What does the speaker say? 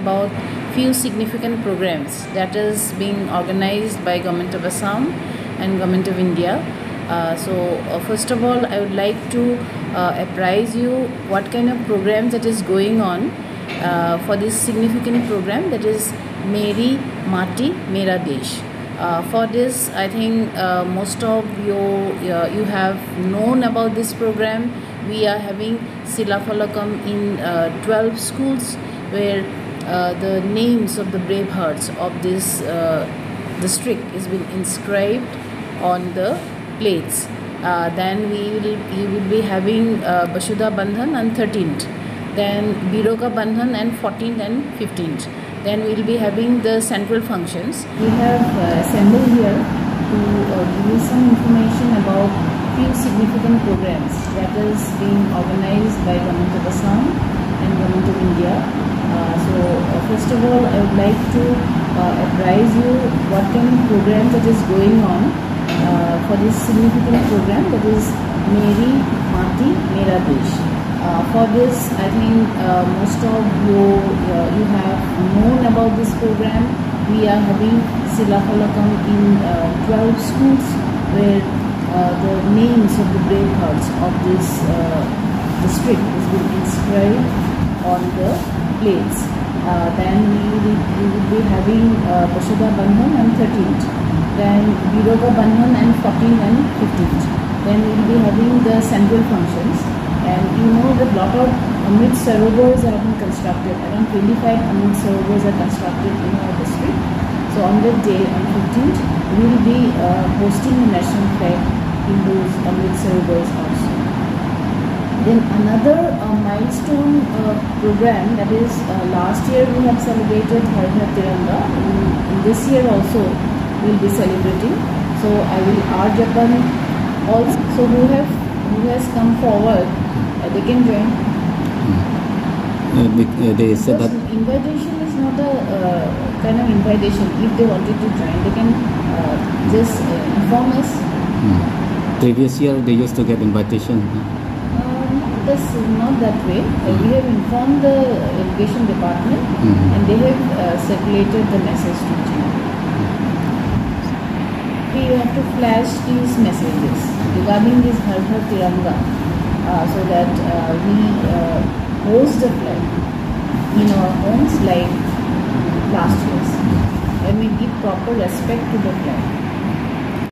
about few significant programs that is being organized by Government of Assam and Government of India. First of all, I would like to apprise you what kind of programs that is going on for this significant program, that is Meri Mati Mera Desh. For this, I think most of you have known about this program. We are having Sila Falakam in 12 schools where the names of the brave hearts of this district is been inscribed on the plates. Then we will be having Basudha Bandhan on 13th, then Biroka Bandhan and 14th and 15th. Then we will be having the central functions. We have assembled here to give you some information about few significant programs that is being organized by Government of Assam and Government of India. First of all, I would like to apprise you what kind of program that is going on for this significant program, that is Meri Mati Mera Desh. For this, I think most of you have known about this program. We are having Sila Falakam in 12 schools where the names of the brave hearts of this district is being inscribed on the plates. Then we will be having Basudha Bandhan on 13th, then Biroka Bandhan and 14th and 15th. Then we will be having the central functions. And you know that lot of Amrit Sarovars have been constructed. Around 25 Amrit Sarovars are constructed in our district. So on that day, on 15th, we will be hosting the national flag in those Amrit Sarovars also. Then another milestone program, that is last year we have celebrated Har Ghar Tiranga. In this year also we will be celebrating. So I will urge upon all who has come forward, they can join. They said that invitation is not a kind of invitation. If they wanted to join, they can just inform us. Previous year they used to get invitation. That's not that way. We have informed the education department and they have circulated the message to you. We have to flash these messages regarding this Har Ghar Tiranga so that we host the flag in our homes like last year's, and we give proper respect to the flag.